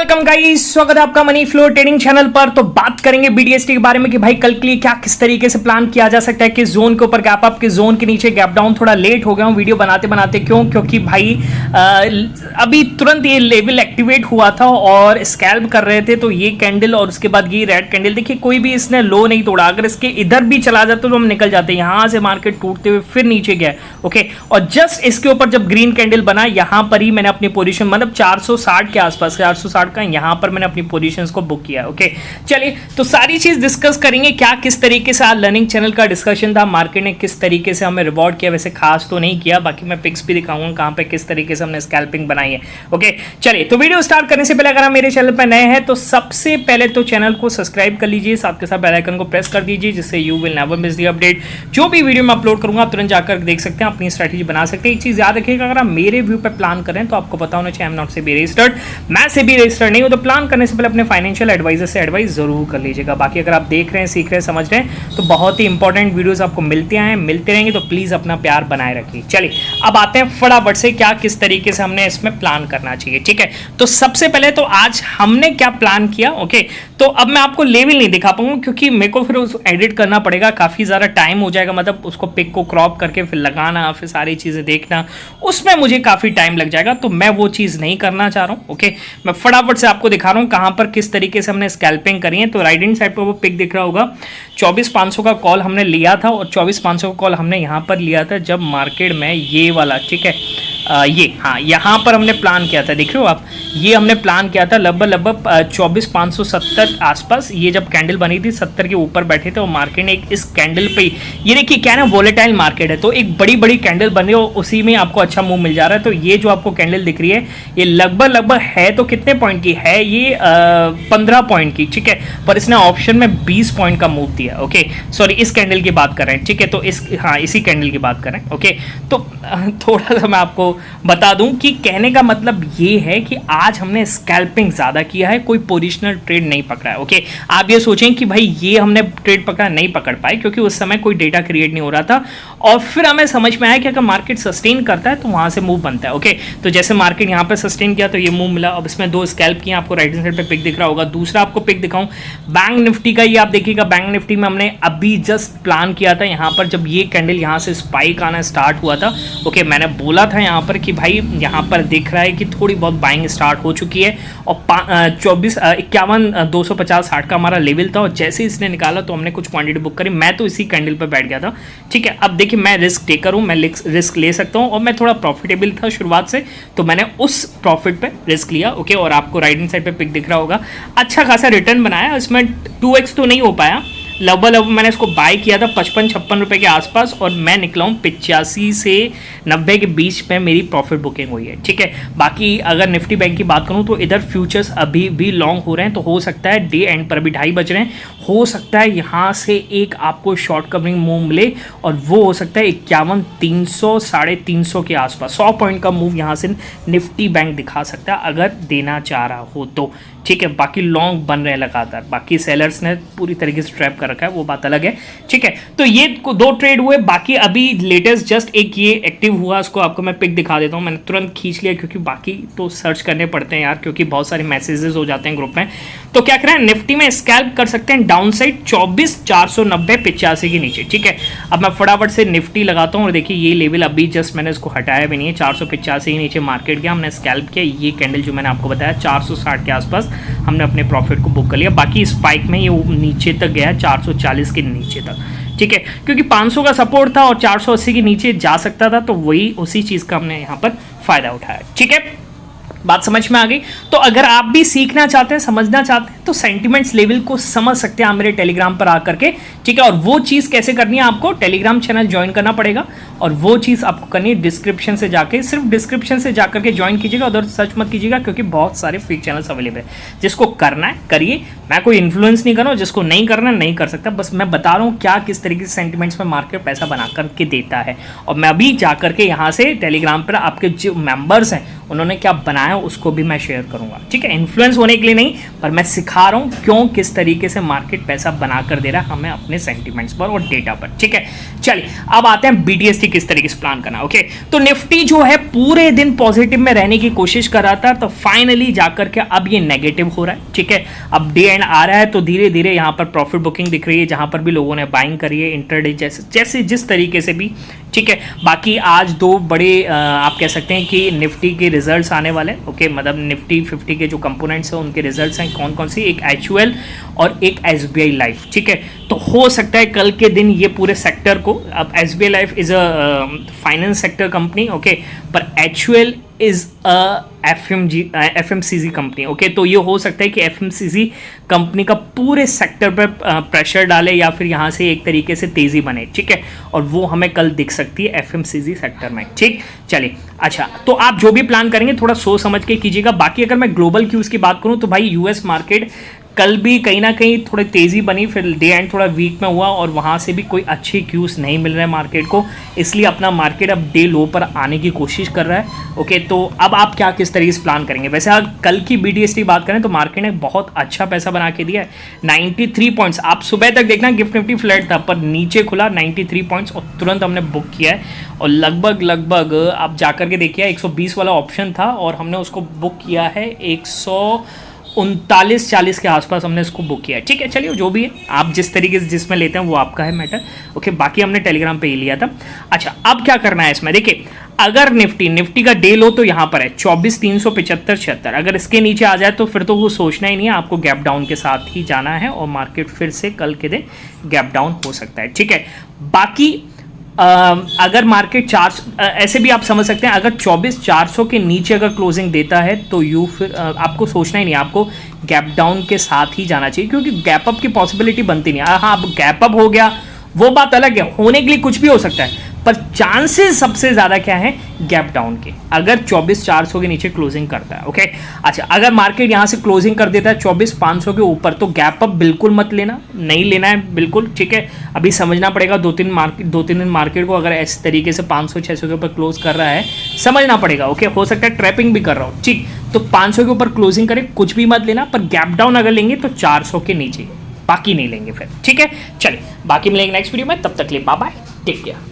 Welcome guys, स्वागत है आपका मनी फ्लो ट्रेडिंग चैनल पर। तो बात करेंगे बीडीएसटी के बारे में कि भाई कल के लिए क्या किस तरीके से प्लान किया जा सकता है। किस जोन के ऊपर गैप अप, किस जोन के नीचे गैप डाउन। थोड़ा लेट हो गया हूं वीडियो बनाते बनाते, क्योंकि भाई अभी तुरंत ये लेवल एक्टिवेट हुआ था और स्कैल्प कर रहे थे। तो ये कैंडल और उसके बाद ये रेड कैंडल, देखिए कोई भी इसने लो नहीं तोड़ा। अगर इसके इधर भी चला जाता तो हम निकल जाते। यहां से मार्केट टूटते हुए फिर नीचे गया, ओके। और जस्ट इसके ऊपर जब ग्रीन कैंडल बना, यहां पर ही मैंने अपनी पोजीशन, मतलब 460 के आसपास, 460 का यहां पर मैंने अपनी पोजीशंस को बुक किया, ओके। चलिए, तो सारी चीज डिस्कस करेंगे क्या किस तरीके से। आज लर्निंग चैनल का डिस्कशन था, मार्केट ने किस तरीके से हमें रिवॉर्ड किया, वैसे खास तो नहीं किया। बाकी मैं पिक्स भी दिखाऊंगा कहां पे किस तरीके से हमने स्कैल्पिंग बनाई है, ओके। चलिए, तो वीडियो स्टार्ट करने से पहले अगर आप मेरे चैनल पर नए हैं तो सबसे पहले तो चैनल को सब्सक्राइब कर लीजिए, साथ के साथ बेल आइकन को प्रेस कर दीजिए, जिससे you will never miss the update. जो भी वीडियो मैं अपलोड करूंगा आप तुरंत जाकर देख सकते हैं, अपनी स्ट्रैटेजी बना सकते हैं। एक चीज याद रखिएगा, अगर आप मेरे व्यू पे प्लान करें तो आपको पता होना चाहिए I am not SEBI registered, मैं सेबी रजिस्टर्ड नहीं हूं। तो प्लान करने से पहले अपने फाइनेंशियल एडवाइजर से एडवाइस जरूर कर लीजिएगा। बाकी अगर आप देख रहे हैं, सीख रहे हैं, समझ रहे हैं तो बहुत ही इंपॉर्टेंट वीडियोस आपको मिलते रहेंगे, तो प्लीज अपना प्यार बनाए रखिए। चलिए, अब आते हैं फटाफट से क्या किस तरीके से हमने इसमें प्लान करना चाहिए, ठीक है। तो सबसे पहले तो आज हमने क्या प्लान किया, ओके। तो अब मैं आपको लेवल नहीं दिखा पाऊंगा क्योंकि मेरे को फिर उसको एडिट करना पड़ेगा, काफी ज्यादा टाइम हो जाएगा। मतलब उसको पिक को क्रॉप करके फिर लगाना, फिर सारी चीजें देखना, उसमें मुझे काफी टाइम लग जाएगा। तो मैं वो चीज नहीं करना चाह रहा हूं, ओके। मैं फटाफट से आपको दिखा रहा हूं कहां पर किस तरीके से हमने स्कैल्पिंग करी है। तो राइट हैंड साइड पर वो पिक दिख रहा होगा, 24,500 का कॉल हमने लिया था और 24,500 का कॉल हमने यहां पर लिया था जब मार्केट में ये वाला, ठीक है, ये, हाँ, यहाँ पर हमने प्लान किया था, देख रहे हो आप, ये हमने प्लान किया था लगभग 24,570 आसपास। ये जब कैंडल बनी थी 70 के ऊपर बैठे थे और मार्केट ने इस कैंडल पे, ये देखिए क्या है ना, वोलेटाइल मार्केट है तो एक बड़ी बड़ी कैंडल बनी और उसी में आपको अच्छा मूव मिल जा रहा है। तो ये जो आपको कैंडल दिख रही है ये लगभग है तो कितने पॉइंट की है, ये 15 पॉइंट की, ठीक है। पर इसने ऑप्शन में 20 पॉइंट का मूव दिया, ओके। सॉरी, इस कैंडल की बात कर रहे हैं, ठीक है। तो इसी कैंडल की बात कर रहे हैं, ओके। तो थोड़ा सा मैं आपको बता दूं कि कहने का मतलब ये है कि आज हमने स्कैल्पिंग ज्यादा किया है, कोई पोजिशनल ट्रेड नहीं पकड़ा है, ओके। आप ये सोचें कि भाई ये हमने ट्रेड पकड़ा, नहीं पकड़ पाए क्योंकि उस समय कोई डेटा क्रिएट नहीं हो रहा था। और फिर हमें समझ में आया कि अगर मार्केट सस्टेन करता है तो वहां से मूव बनता है, ओके। तो जैसे मार्केट यहाँ पे सस्टेन किया तो ये मूव मिला। अब इसमें दो स्कैल्प किए, आपको राइट हैंड साइड पे पिक दिख रहा होगा। दूसरा आपको पिक दिखाऊं बैंक निफ्टी का, ये आप देखिएगा, बैंक निफ्टी में हमने अभी जस्ट प्लान किया था यहाँ पर जब ये कैंडल यहाँ से स्पाइक आना स्टार्ट हुआ था, ओके। मैंने बोला था यहाँ पर कि भाई यहाँ पर दिख रहा है कि थोड़ी बहुत बाइंग स्टार्ट हो चुकी है और 51 250 60 का हमारा लेवल था और जैसे इसने निकाला तो हमने कुछ क्वांटिटी बुक करी। मैं तो इसी कैंडल पर बैठ गया था, ठीक है। अब देखिए, मैं रिस्क टेकर हूँ, मैं रिस्क ले सकता हूँ और मैं थोड़ा प्रॉफिटेबल था शुरुआत से, तो मैंने उस प्रॉफिट पे रिस्क लिया, ओके। और आपको राइट हैंड साइड पे पिक दिख रहा होगा, अच्छा खासा रिटर्न बनाया। इसमें 2x तो नहीं हो पाया, लगभग मैंने इसको बाय किया था 55-56 रुपए के आसपास और मैं निकला हूँ 85 से 90 के बीच में मेरी प्रॉफिट बुकिंग हुई है, ठीक है। बाकी अगर निफ्टी बैंक की बात करूँ तो इधर फ्यूचर्स अभी भी लॉन्ग हो रहे हैं, तो हो सकता है डे एंड पर अभी 2:30 बज रहे हैं, हो सकता है यहाँ से एक आपको शॉर्ट कवरिंग मूव मिले और वो हो सकता है 51,300 350 के आसपास 100 पॉइंट का मूव यहाँ से निफ्टी बैंक दिखा सकता है अगर देना चाह रहा हो तो, ठीक है। बाकी लॉन्ग बन रहे हैं लगातार, बाकी सेलर्स ने पूरी तरीके से ट्रैप कर रखा है, वो बात अलग है, ठीक है। तो ये दो ट्रेड हुए। बाकी अभी लेटेस्ट जस्ट एक ये एक्टिव हुआ, उसको आपको मैं पिक दिखा देता हूँ। मैंने तुरंत खींच लिया क्योंकि बाकी तो सर्च करने पड़ते हैं यार, क्योंकि बहुत सारे मैसेजेस हो जाते हैं ग्रुप में। तो क्या करें, निफ्टी में स्कैल्प कर सकते हैं डाउन साइड 24,490 85 के नीचे, ठीक है। अब मैं फटाफट से निफ्टी लगाता हूँ और देखिए ये लेवल अभी जस्ट मैंने इसको हटाया भी नहीं है, 485 के नीचे मार्केट गया, हमने स्कैल्प किया। ये कैंडल जो मैंने आपको बताया 460 के आसपास हमने अपने प्रॉफिट को बुक कर लिया। बाकी स्पाइक में ये नीचे तक गया 440 के नीचे तक, ठीक है, क्योंकि 500 का सपोर्ट था और 480 के नीचे जा सकता था, तो वही उसी चीज का हमने यहाँ पर फायदा उठाया, ठीक है। बात समझ में आ गई। तो अगर आप भी सीखना चाहते हैं, समझना चाहते हैं तो सेंटिमेंट्स लेवल को समझ सकते हैं आप मेरे टेलीग्राम पर आकर के, ठीक है। और वो चीज़ कैसे करनी है, आपको टेलीग्राम चैनल ज्वाइन करना पड़ेगा और वो चीज़ आपको करनी है डिस्क्रिप्शन से जाके, सिर्फ डिस्क्रिप्शन से जाकर के ज्वाइन कीजिएगा, उधर सर्च मत कीजिएगा क्योंकि बहुत सारे फेक चैनल्स अवेलेबल है। जिसको करना है करिए, मैं कोई इन्फ्लुएंस नहीं कर रहा हूँ, जिसको नहीं करना नहीं कर सकता, बस मैं बता रहा हूँ क्या किस तरीके से सेंटिमेंट्स में मार्केट पैसा बना करके देता है। और मैं अभी जा करके यहाँ से टेलीग्राम पर आपके जो मेंबर्स हैं उन्होंने क्या बनाया उसको भी मैं शेयर करूंगा, ठीक है। इन्फ्लुएंस होने के लिए नहीं, पर मैं सिखा रहा हूँ क्यों किस तरीके से मार्केट पैसा बना कर दे रहा है हमें अपने सेंटिमेंट्स पर और डेटा पर, ठीक है। चलिए अब आते हैं BTST किस तरीके से प्लान करना, ओके। तो निफ्टी जो है पूरे दिन पॉजिटिव में रहने की कोशिश कर रहा था, तो फाइनली जाकर के अब ये नेगेटिव हो रहा है, ठीक है। अब डे एंड आ रहा है तो धीरे धीरे यहाँ पर प्रॉफिट बुकिंग दिख रही है, जहां पर भी लोगों ने बाइंग करी है इंटरडे जैसे जिस तरीके से भी, ठीक है। बाकी आज दो बड़े आप कह सकते हैं कि निफ्टी के रिजल्ट्स आने वाले हैं, ओके। मतलब निफ्टी 50 के जो कंपोनेंट्स हैं उनके रिजल्ट्स हैं कौन कौन सी, एक HUL और एक SBI लाइफ, ठीक है। तो हो सकता है कल के दिन ये पूरे सेक्टर को, अब SBI life is a finance sector company, okay, पर HUL is a FMCG company, okay. तो ये हो सकता है कि FMCG कंपनी का पूरे सेक्टर पर प्रेशर डाले या फिर यहाँ से एक तरीके से तेजी बने, ठीक है। और वो हमें कल दिख सकती है FMCG सेक्टर में, ठीक। चलिए अच्छा, तो आप जो भी प्लान करेंगे थोड़ा सोच समझ के कीजिएगा। बाकी अगर मैं ग्लोबल क्यूज की बात करूँ तो भाई US मार्केट कल भी कहीं ना कहीं थोड़ी तेज़ी बनी, फिर डे एंड थोड़ा वीक में हुआ और वहाँ से भी कोई अच्छे क्यूज नहीं मिल रहे हैं मार्केट को, इसलिए अपना मार्केट अब डे लो पर आने की कोशिश कर रहा है, ओके। तो अब आप क्या किस तरीके से प्लान करेंगे। वैसे अगर कल की BTST बात करें तो मार्केट ने बहुत अच्छा पैसा बना के दिया है, 93 पॉइंट्स। आप सुबह तक देखना गिफ्ट निफ्टी फ्लैट था पर नीचे खुला 93 पॉइंट्स और तुरंत हमने बुक किया है, और लगभग आप जाकर के देखिए 120 वाला ऑप्शन था और हमने उसको बुक किया है 139-40 के आसपास हमने इसको बुक किया है, ठीक है। चलिए जो भी है, आप जिस तरीके से जिसमें लेते हैं वो आपका है मैटर, ओके। बाकी हमने टेलीग्राम पे ही लिया था। अच्छा अब क्या करना है इसमें, देखिए अगर निफ्टी का डे लो तो यहाँ पर है 24,375-76, अगर इसके नीचे आ जाए तो फिर तो वो सोचना ही नहीं है, आपको गैप डाउन के साथ ही जाना है और मार्केट फिर से कल के दिन गैप डाउन हो सकता है, ठीक है। बाकी अगर मार्केट ऐसे भी आप समझ सकते हैं, अगर 24,400 के नीचे अगर क्लोजिंग देता है तो फिर आपको सोचना ही नहीं, आपको गैप डाउन के साथ ही जाना चाहिए, क्योंकि गैप अप की पॉसिबिलिटी बनती नहीं है। हाँ अब गैप अप हो गया वो बात अलग है, होने के लिए कुछ भी हो सकता है, पर चांसेस सबसे ज़्यादा क्या है गैप डाउन के, अगर 24,400 के नीचे क्लोजिंग करता है, ओके। अच्छा अगर मार्केट यहाँ से क्लोजिंग कर देता है 24,500 के ऊपर तो गैप अप बिल्कुल मत लेना, नहीं लेना है बिल्कुल, ठीक है। अभी समझना पड़ेगा दो तीन दिन मार्केट को अगर इस तरीके से 500-600 के ऊपर क्लोज कर रहा है, समझना पड़ेगा, ओके। हो सकता है ट्रैपिंग भी कर रहा हूँ, ठीक। तो 500 के ऊपर क्लोजिंग करे कुछ भी मत लेना, पर गैप डाउन अगर लेंगे तो 400 के नीचे, बाकी नहीं लेंगे फिर, ठीक है। चलिए बाकी मिलेंगे नेक्स्ट वीडियो में, तब तक के लिए बाय बाय, टेक केयर।